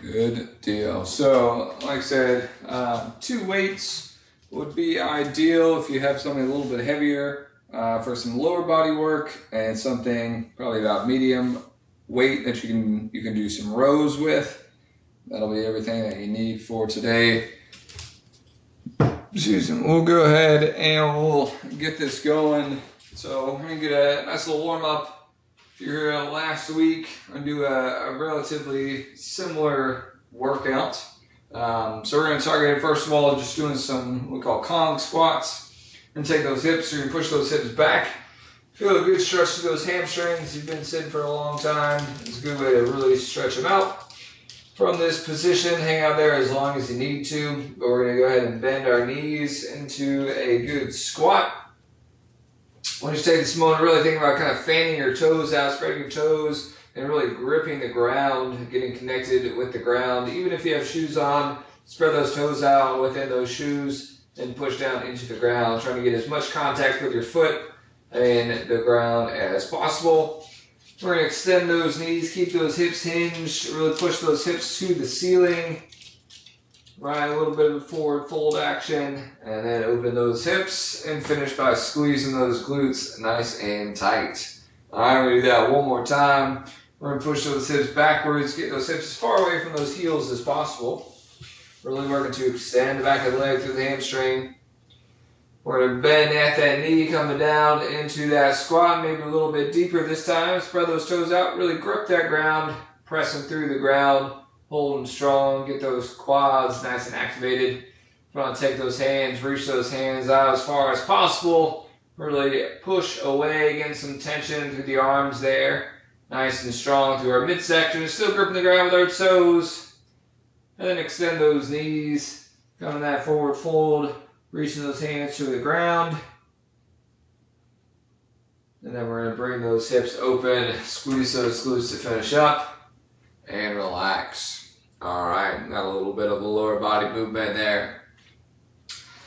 Good deal. So, like I said, 2 weights would be ideal if you have something a little bit heavier for some lower body work, and something probably about medium weight that you can do some rows with. That'll be everything that you need for today. Excuse me. We'll go ahead and we'll get this going. So we're gonna get a nice little warm up. If you're here last week, we're gonna do a relatively similar workout. So we're gonna target, first of all, just doing some what we call Kong squats, and take those hips. You're gonna push those hips back. Feel a good stretch to those hamstrings. You've been sitting for a long time. It's a good way to really stretch them out. From this position, hang out there as long as you need to. But we're going to go ahead and bend our knees into a good squat. Once you take this moment, really think about kind of fanning your toes out, spreading your toes, and really gripping the ground, getting connected with the ground. Even if you have shoes on, spread those toes out within those shoes and push down into the ground, trying to get as much contact with your foot and the ground as possible. We're going to extend those knees, keep those hips hinged, really push those hips to the ceiling. Right, a little bit of a forward fold action, and then open those hips and finish by squeezing those glutes nice and tight. All right, we're going to do that one more time. We're going to push those hips backwards, get those hips as far away from those heels as possible. Really working to extend the back of the leg through the hamstring. We're going to bend at that knee, coming down into that squat, maybe a little bit deeper this time. Spread those toes out, really grip that ground, pressing through the ground, holding strong, get those quads nice and activated. You want to take those hands, reach those hands out as far as possible. Really push away, getting some tension through the arms there. Nice and strong through our midsection, still gripping the ground with our toes. And then extend those knees, coming that forward fold. Reaching those hands to the ground. And then we're going to bring those hips open, squeeze those glutes to finish up, and relax. All right, got a little bit of a lower body movement there.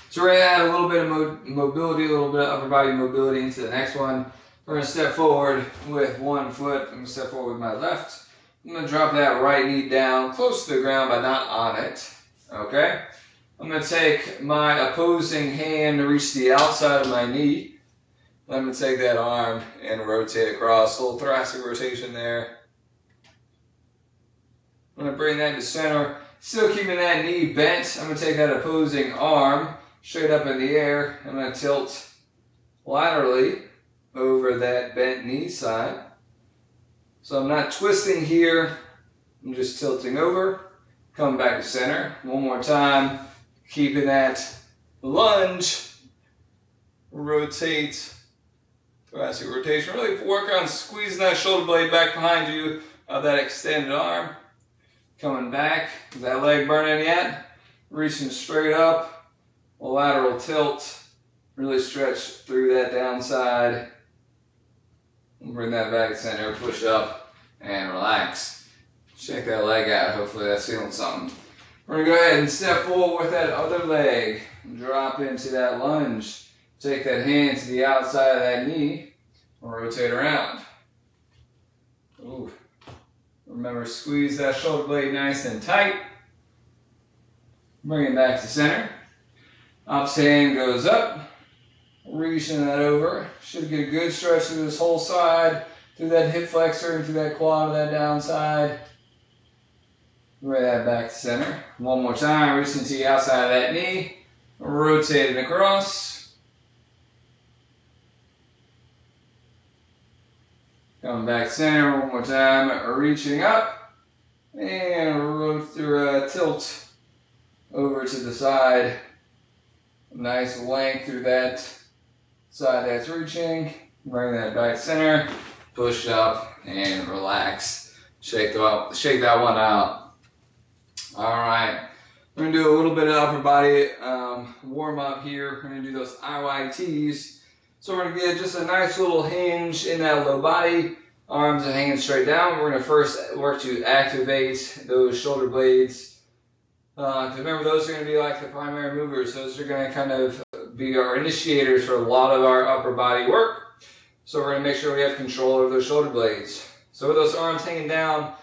So we're going to add a little bit of mobility, a little bit of upper body mobility into the next one. We're going to step forward with one foot. I'm going to step forward with my left. I'm going to drop that right knee down close to the ground, but not on it. Okay? I'm going to take my opposing hand to reach the outside of my knee. I'm going to take that arm and rotate across, a little thoracic rotation there. I'm going to bring that to center, still keeping that knee bent. I'm going to take that opposing arm straight up in the air. I'm going to tilt laterally over that bent knee side. So I'm not twisting here, I'm just tilting over, come back to center. One more time. Keeping that lunge, rotate, thoracic rotation. Really work on squeezing that shoulder blade back behind you of that extended arm. Coming back, is that leg burning yet? Reaching straight up, a lateral tilt. Really stretch through that downside. Bring that back to center, push up, and relax. Check that leg out, hopefully that's feeling something. We're going to go ahead and step forward with that other leg. Drop into that lunge. Take that hand to the outside of that knee. Rotate around. Ooh. Remember, squeeze that shoulder blade nice and tight. Bring it back to center. Opposite hand goes up. Reaching that over. Should get a good stretch through this whole side. Through that hip flexor and through that quad of that downside. Bring that back to center. One more time, reaching to the outside of that knee. Rotate it across. Coming back to center one more time, reaching up. And tilt over to the side. Nice length through that side that's reaching. Bring that back to center. Push up and relax. Shake that one out. All right, we're going to do a little bit of upper body warm up here. We're going to do those IYTs. So we're going to get just a nice little hinge in that low body, arms and hanging straight down. We're going to first work to activate those shoulder blades. Remember, those are going to be like the primary movers. Those are going to kind of be our initiators for a lot of our upper body work. So we're going to make sure we have control over those shoulder blades. So with those arms hanging down,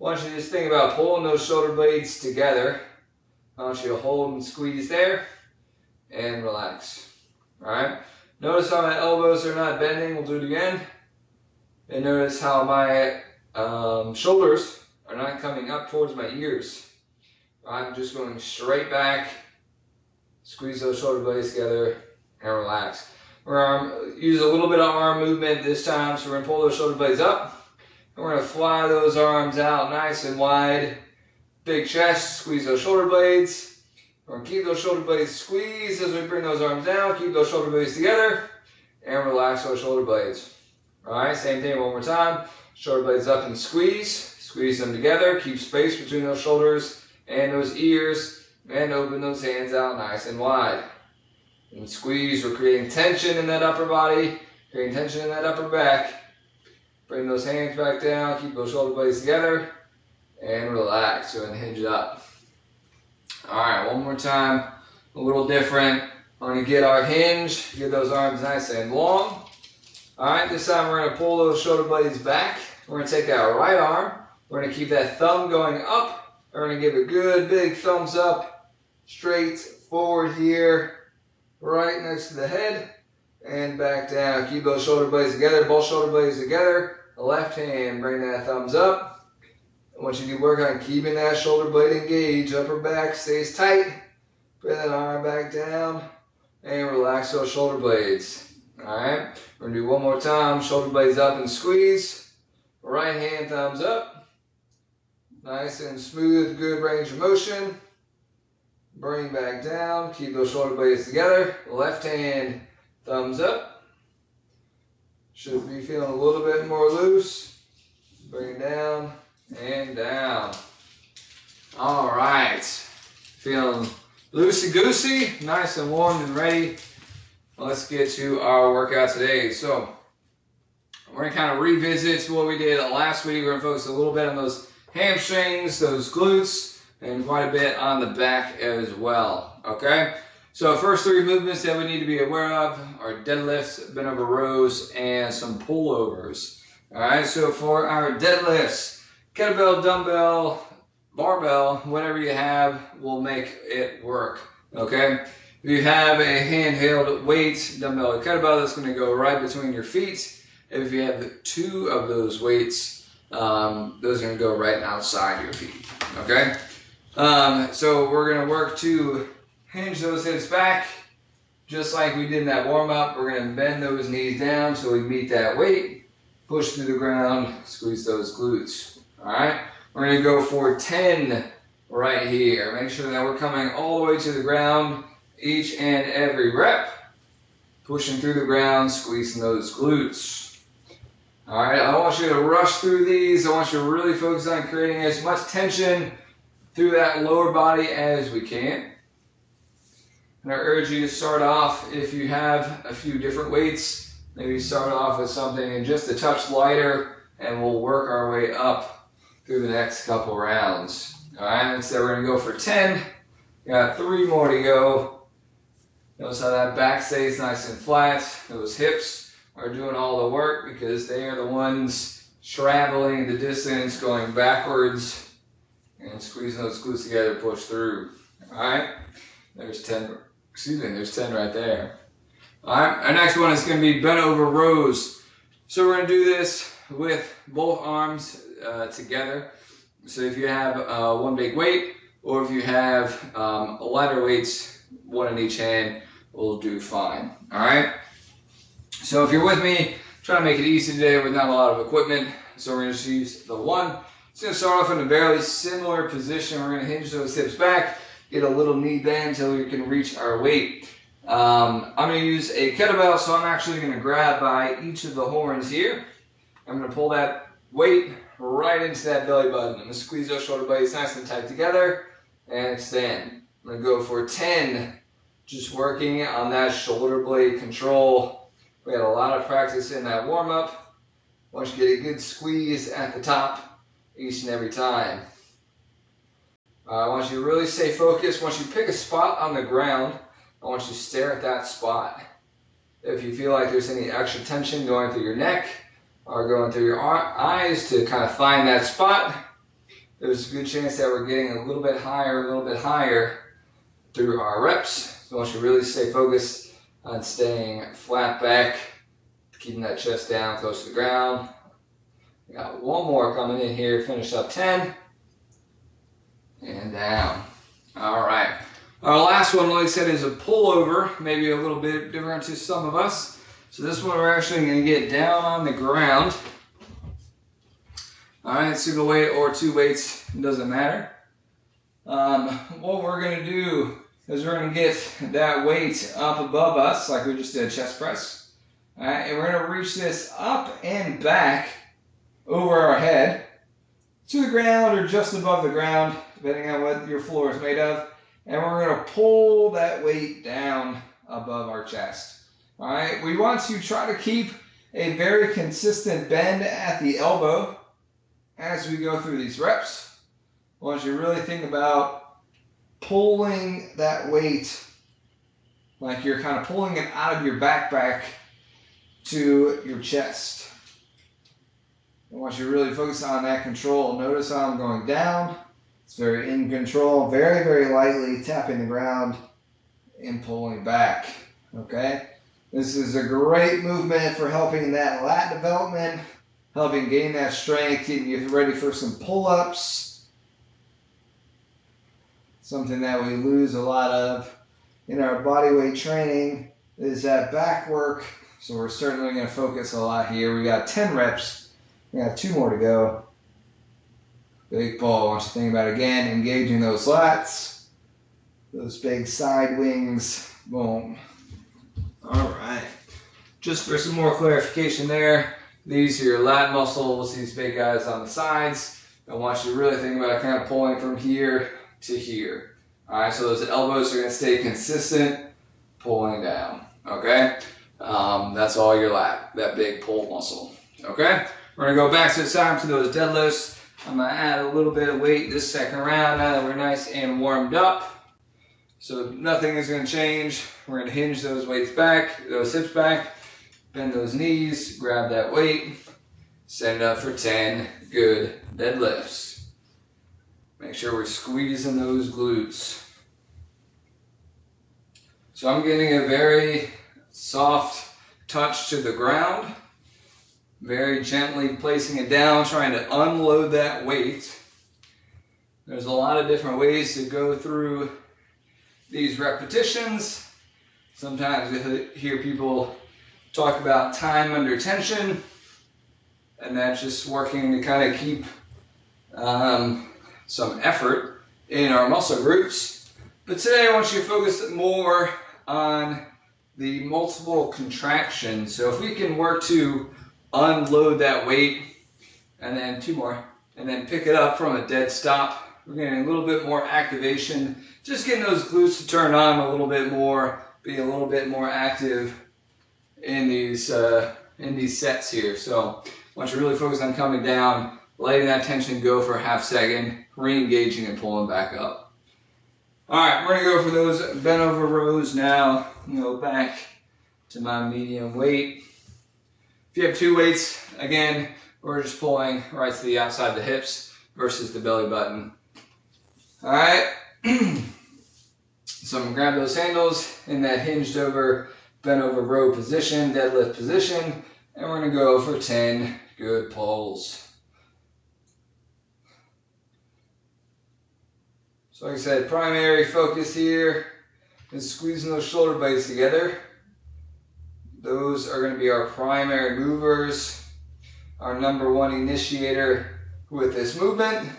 want you to just think about pulling those shoulder blades together. I want you to hold and squeeze there and relax. All right. Notice how my elbows are not bending. We'll do it again. And notice how my shoulders are not coming up towards my ears. I'm just going straight back. Squeeze those shoulder blades together and relax. We're going to use a little bit of arm movement this time. So we're going to pull those shoulder blades up. And we're going to fly those arms out nice and wide. Big chest, squeeze those shoulder blades. We're going to keep those shoulder blades squeezed as we bring those arms down. Keep those shoulder blades together and relax those shoulder blades. All right, same thing one more time. Shoulder blades up and squeeze. Squeeze them together. Keep space between those shoulders and those ears. And open those hands out nice and wide. And squeeze. We're creating tension in that upper body. Creating tension in that upper back. Bring those hands back down. Keep those shoulder blades together. And relax. Go ahead and hinge it up. All right, one more time. A little different. We're going to get our hinge. Get those arms nice and long. All right, this time we're going to pull those shoulder blades back. We're going to take that right arm. We're going to keep that thumb going up. We're going to give a good big thumbs up. Straight forward here. Right next to the head. And back down. Keep those shoulder blades together. Both shoulder blades together. The left hand, bring that thumbs up. I want you to work on keeping that shoulder blade engaged. Upper back stays tight. Bring that arm back down. And relax those shoulder blades. Alright, we're going to do one more time. Shoulder blades up and squeeze. Right hand thumbs up. Nice and smooth, good range of motion. Bring back down. Keep those shoulder blades together. Left hand thumbs up. Should be feeling a little bit more loose. Bring it down and down. Alright, feeling loosey-goosey, nice and warm and ready. Let's get to our workout today. So we're going to kind of revisit what we did last week. We're going to focus a little bit on those hamstrings, those glutes, and quite a bit on the back as well. Okay? So first three movements that we need to be aware of are deadlifts, bent over rows, and some pullovers. All right? So for our deadlifts, kettlebell, dumbbell, barbell, whatever you have will make it work. Okay? If you have a handheld weight, dumbbell or kettlebell, that's going to go right between your feet. If you have two of those weights, those are going to go right outside your feet. Okay? So we're going to work to hinge those hips back, just like we did in that warm-up. We're going to bend those knees down so we meet that weight. Push through the ground, squeeze those glutes. All right? We're going to go for 10 right here. Make sure that we're coming all the way to the ground. Each and every rep, pushing through the ground, squeezing those glutes. All right, I don't want you to rush through these. I want you to really focus on creating as much tension through that lower body as we can. And I urge you to start off, if you have a few different weights, maybe start off with something just a touch lighter, and we'll work our way up through the next couple rounds. All right, so we're going to go for 10. Got 3 more to go. Notice how that back stays nice and flat. Those hips are doing all the work because they are the ones traveling the distance, going backwards, and squeezing those glutes together, push through. All right, there's 10. There's 10 right there. All right, our next one is going to be bent over rows. So we're going to do this with both arms together. So if you have one big weight, or if you have lighter weights, one in each hand, will do fine. All right. So if you're with me, try to make it easy today with not a lot of equipment. So we're going to use the one. It's going to start off in a very similar position. We're going to hinge those hips back, get a little knee bend until we can reach our weight. I'm going to use a kettlebell, so I'm actually going to grab by each of the horns here. I'm going to pull that weight right into that belly button. I'm going to squeeze those shoulder blades nice and tight together and extend. I'm going to go for 10, just working on that shoulder blade control. We had a lot of practice in that warm-up. Once you get a good squeeze at the top each and every time. I want you to really stay focused. Once you pick a spot on the ground, I want you to stare at that spot. If you feel like there's any extra tension going through your neck or going through your eyes, to kind of find that spot there's a good chance that we're getting a little bit higher through our reps. So I want you to really stay focused on staying flat back, keeping that chest down close to the ground. We got one more coming in here, finish up 10, and down. All right. Our last one, like I said, is a pullover, maybe a little bit different to some of us. So this one we're actually going to get down on the ground. All right, single weight or two weights, it doesn't matter. What we're going to do is we're going to get that weight up above us, like we just did chest press. All right, and we're going to reach this up and back over our head to the ground or just above the ground, depending on what your floor is made of. And we're going to pull that weight down above our chest. All right, we want to try to keep a very consistent bend at the elbow as we go through these reps. I want you to really think about pulling that weight like you're kind of pulling it out of your backpack to your chest. I want you to really focus on that control. Notice how I'm going down. It's very in control, very, very lightly tapping the ground and pulling back, okay? This is a great movement for helping that lat development, helping gain that strength, getting you ready for some pull-ups. Something that we lose a lot of in our body weight training is that back work. So we're certainly going to focus a lot here. We got 10 reps. We got 2 more to go. Big pull. I want you to think about, again, engaging those lats, those big side wings. Boom. All right. Just for some more clarification there, these are your lat muscles, these big guys on the sides. I want you to really think about kind of pulling from here to here. All right, so those elbows are going to stay consistent, pulling down. Okay? That's all your lat, that big pull muscle. Okay? We're going to go back to the side to those deadlifts. I'm going to add a little bit of weight this second round now that we're nice and warmed up. So nothing is going to change. We're going to hinge those weights back, those hips back, bend those knees, grab that weight, set it up for 10 good deadlifts. Make sure we're squeezing those glutes. So I'm getting a very soft touch to the ground. Very gently placing it down, trying to unload that weight. There's a lot of different ways to go through these repetitions. Sometimes we hear people talk about time under tension, and that's just working to kind of keep some effort in our muscle groups. But today I want you to focus more on the multiple contractions. So if we can work to unload that weight, and then 2 more, and then pick it up from a dead stop. We're getting a little bit more activation, just getting those glutes to turn on a little bit more, be a little bit more active in these sets here. So I want you to really focus on coming down, letting that tension go for a half second, re-engaging and pulling back up. All right, we're gonna go for those bent over rows now. Go back to my medium weight. If you have 2 weights, again, we're just pulling right to the outside of the hips versus the belly button. All right. So I'm gonna grab those handles in that hinged over, bent over row position, deadlift position, and we're gonna go for 10 good pulls. So like I said, primary focus here is squeezing those shoulder blades together. Those are going to be our primary movers, our #1 initiator with this movement.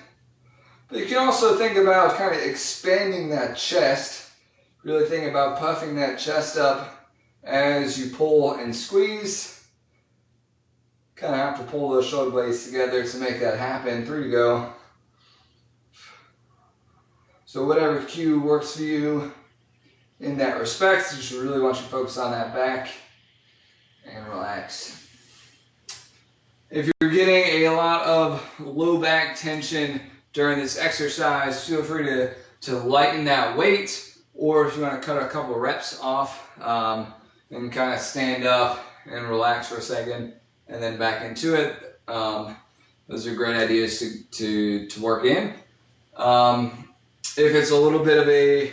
But you can also think about kind of expanding that chest, really think about puffing that chest up as you pull and squeeze. Kind of have to pull those shoulder blades together to make that happen. 3 to go. So whatever cue works for you in that respect, you should really want you to focus on that back and relax. If you're getting a lot of low back tension during this exercise, feel free to lighten that weight, or if you want to cut a couple reps off, and kind of stand up and relax for a second and then back into it. those are great ideas to work in. If it's a little bit of a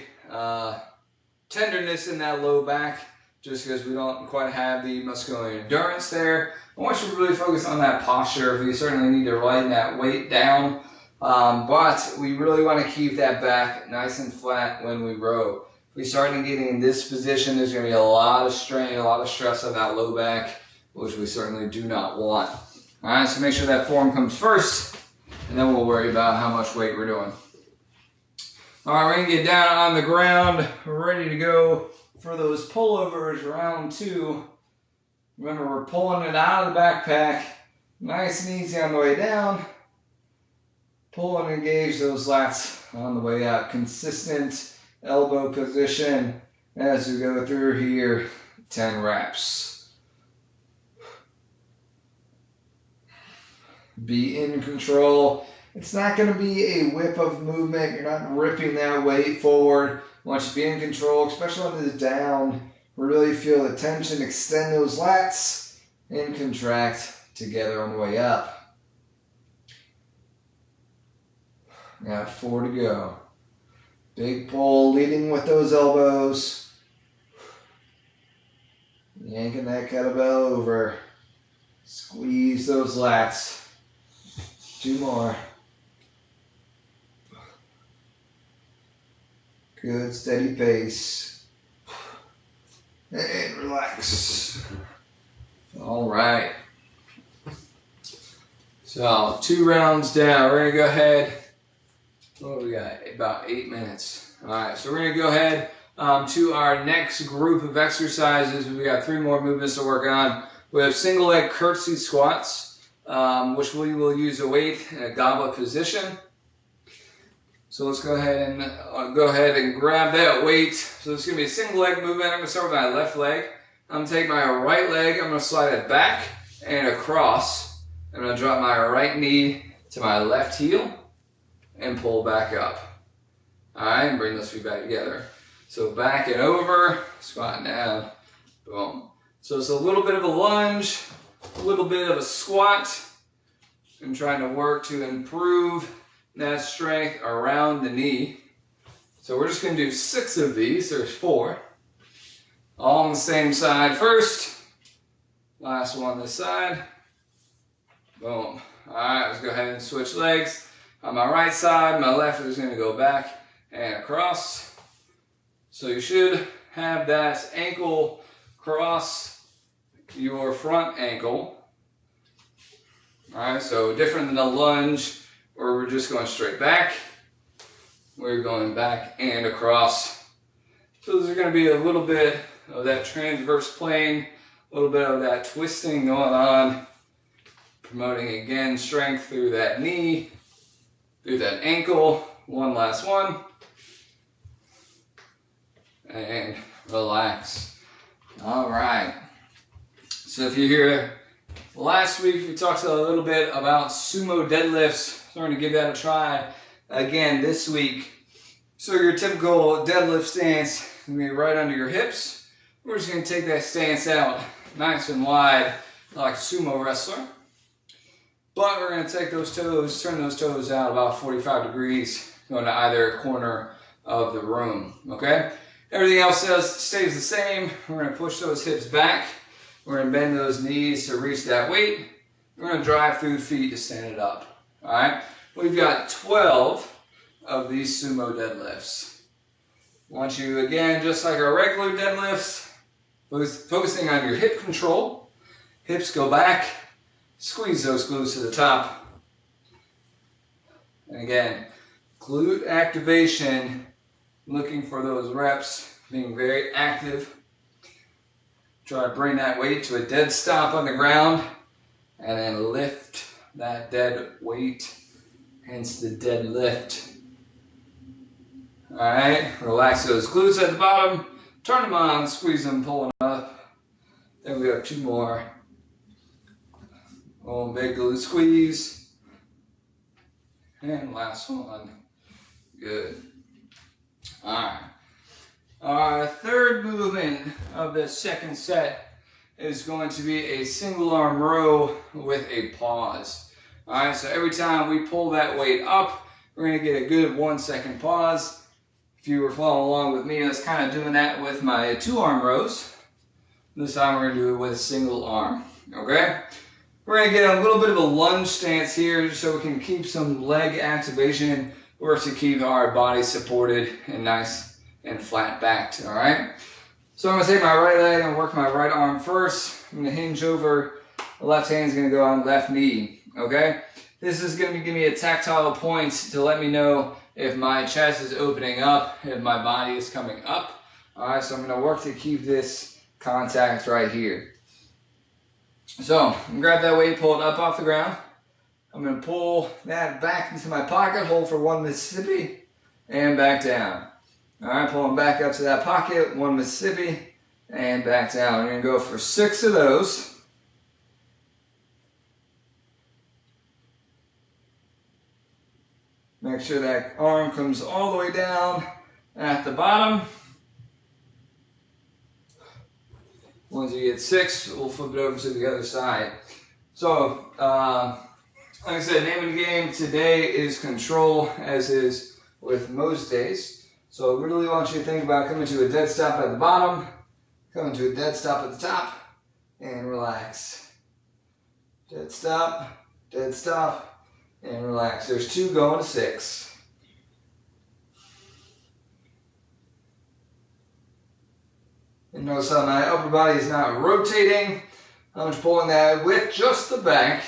tenderness in that low back, just because we don't quite have the muscular endurance there, I want you to really focus on that posture. We certainly need to lighten that weight down, but we really want to keep that back nice and flat when we row. If we start getting in this position, there's going to be a lot of strain, a lot of stress on that low back, which we certainly do not want. All right, so make sure that form comes first, and then we'll worry about how much weight we're doing. All right, we're going to get down on the ground. We're ready to go for those pullovers, round 2. Remember, we're pulling it out of the backpack, nice and easy on the way down. Pull and engage those lats on the way up. Consistent elbow position as we go through here, 10 reps. Be in control. It's not going to be a whip of movement. You're not ripping that weight forward. I want you to be in control, especially on the down. Really feel the tension, extend those lats, and contract together on the way up. Got 4 to go. Big pull, leading with those elbows. Yanking that kettlebell over. Squeeze those lats. 2 more. Good, steady pace. And relax. All right. So 2 rounds down. We're going to go ahead. What do we got? About 8 minutes. All right. So we're going to go ahead to our next group of exercises. We got 3 more movements to work on. We have single leg curtsy squats, which we will use a weight in a goblet position. So let's go ahead and grab that weight. So it's going to be a single leg movement. I'm going to start with my left leg. I'm going to take my right leg. I'm going to slide it back and across. I'm going to drop my right knee to my left heel and pull back up. All right, and bring those feet back together. So back and over, squat down, boom. So it's a little bit of a lunge, a little bit of a squat. I'm trying to work to improve that strength around the knee. So we're just going to do 6 of these. There's 4. All on the same side first. Last one this side. Boom. All right, let's go ahead and switch legs. On my right side, my left is going to go back and across. So you should have that ankle cross your front ankle. All right, so different than a lunge, where we're just going straight back. We're going back and across. So there's going to be a little bit of that transverse plane, a little bit of that twisting going on, promoting again strength through that knee, through that ankle. One last one. And relax. All right. So if you're here, last week we talked a little bit about sumo deadlifts. So we're going to give that a try again this week. So your typical deadlift stance is going to be right under your hips. We're just going to take that stance out nice and wide like a sumo wrestler. But we're going to take those toes, turn those toes out about 45 degrees, going to either corner of the room. Okay? Everything else stays the same. We're going to push those hips back. We're going to bend those knees to reach that weight. We're going to drive through the feet to stand it up. All right, we've got 12 of these sumo deadlifts. I want you, again, just like our regular deadlifts, focusing on your hip control. Hips go back, squeeze those glutes to the top. And again, glute activation, looking for those reps, being very active. Try to bring that weight to a dead stop on the ground, and then lift that dead weight, hence the deadlift. All right, relax those glutes at the bottom, turn them on, squeeze them, pull them up. Then we have 2 more. Oh, big glute squeeze. And last one. Good. All right. Our third movement of the second set is going to be a single arm row with a pause. All right, so every time we pull that weight up, we're going to get a good 1 second pause. If you were following along with me, I was kind of doing that with my 2-arm rows. This time we're going to do it with a single arm, okay? We're going to get a little bit of a lunge stance here just so we can keep some leg activation, or to keep our body supported and nice and flat backed, all right? So I'm going to take my right leg and work my right arm first. I'm going to hinge over. The left hand's going to go on left knee, okay? This is going to give me a tactile point to let me know if my chest is opening up, if my body is coming up. All right, so I'm going to work to keep this contact right here. So I'm going to grab that weight, pull it up off the ground. I'm going to pull that back into my pocket, hold for 1 Mississippi, and back down. All right, pulling back up to that pocket, 1 Mississippi, and back down. We're going to go for 6 of those. Make sure that arm comes all the way down at the bottom. Once you get 6, we'll flip it over to the other side. So, like I said, name of the game today is control, as is with most days. So I really want you to think about coming to a dead stop at the bottom, coming to a dead stop at the top, and relax. Dead stop, and relax. There's 2 going to 6. And notice how my upper body is not rotating. I'm just pulling that with just the back.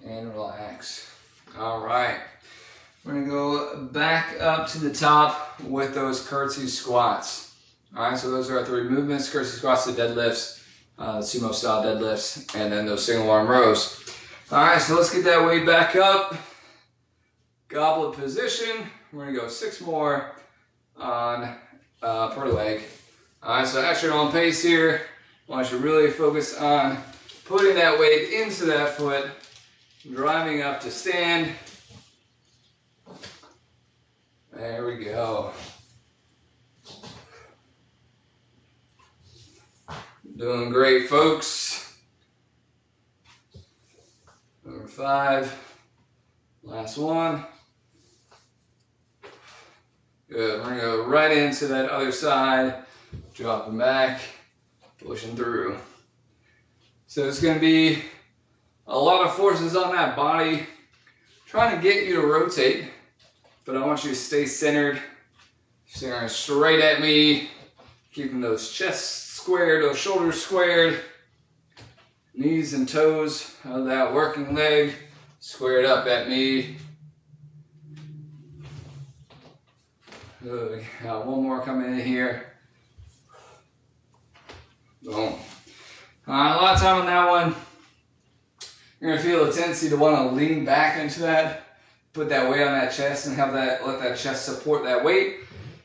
And relax. All right. We're going to go back up to the top with those curtsy squats. All right, so those are our 3 movements: curtsy squats, the deadlifts, sumo style deadlifts, and then those single arm rows. All right, so let's get that weight back up. Goblet position. We're going to go 6 more on per leg. All right, so at your own pace here, I want you to really focus on putting that weight into that foot, driving up to stand. There we go. Doing great, folks. Number 5. Last one. Good. We're going to go right into that other side, dropping back, pushing through. So it's going to be a lot of forces on that body, trying to get you to rotate, but I want you to stay centered, staring straight at me, keeping those chests squared, those shoulders squared, knees and toes of that working leg squared up at me. Good. Got 1 more coming in here. Boom. A lot of time on that one, you're going to feel a tendency to want to lean back into that, put that weight on that chest and have that, let that chest support that weight.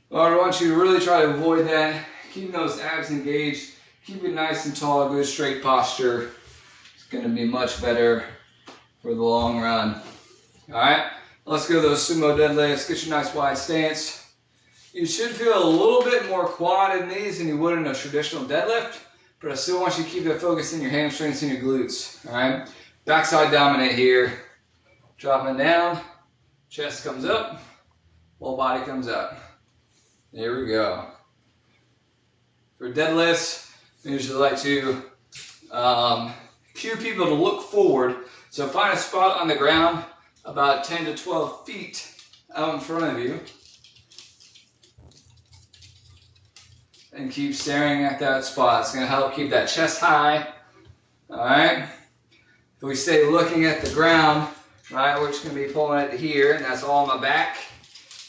Well, I want you to really try to avoid that. Keeping those abs engaged, keep it nice and tall, good straight posture. It's going to be much better for the long run. All right, let's go to those sumo deadlifts. Get your nice wide stance. You should feel a little bit more quad in these than you would in a traditional deadlift, but I still want you to keep that focus in your hamstrings and your glutes. All right, backside dominant here. Dropping down, chest comes up, whole body comes up. There we go. For deadlifts, I usually like to cue people to look forward. So find a spot on the ground about 10 to 12 feet out in front of you. And keep staring at that spot. It's going to help keep that chest high. All right. If we stay looking at the ground, right, we're just going to be pulling it here, and that's all on my back.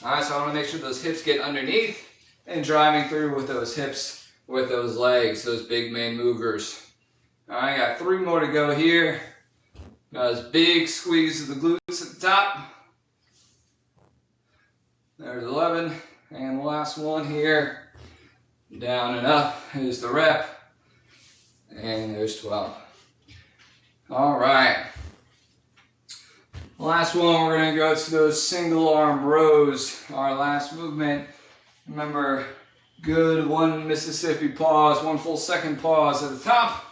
All right, so I want to make sure those hips get underneath and driving through with those hips, with those legs, those big main movers. All right, got 3 more to go here. Got this big squeeze of the glutes at the top. There's 11, and the last one here. Down and up is the rep, and there's 12. All right. Last one, we're going to go to those single arm rows, our last movement. Remember, good 1 Mississippi pause, 1 full second pause at the top,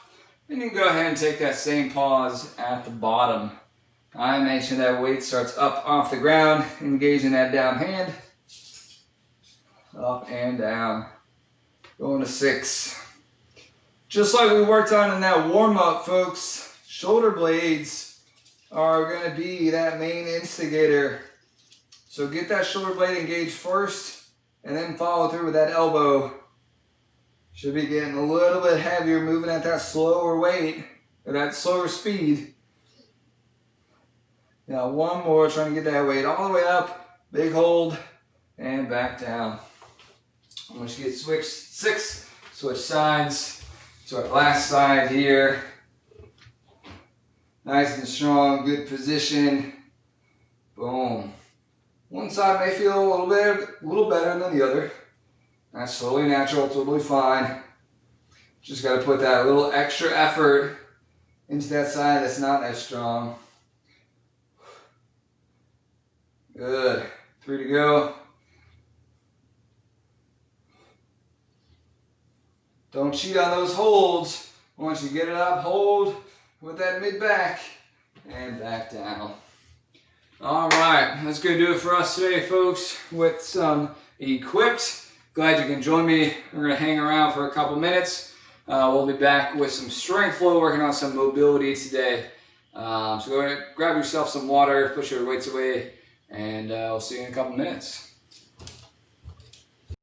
And you can go ahead and take that same pause at the bottom. I make sure that weight starts up off the ground, engaging that down hand. Up and down. Going to 6. Just like we worked on in that warm-up, folks, shoulder blades are going to be that main instigator. So get that shoulder blade engaged first, and then follow through with that elbow. Should be getting a little bit heavier, moving at that slower weight, or that slower speed. Now one more, trying to get that weight all the way up, big hold, and back down. Once you get switched 6, switch sides to our last side here. Nice and strong, good position. Boom. One side may feel a little better than the other. That's totally natural, totally fine. Just got to put that little extra effort into that side that's not as strong. Good. 3 to go. Don't cheat on those holds. Once you get it up, hold with that mid back and back down. All right, that's going to do it for us today, folks, with some equipped. Glad you can join me. We're going to hang around for a couple minutes. We'll be back with some strength flow, working on some mobility today. So go ahead, grab yourself some water, push your weights away, and we'll see you in a couple minutes.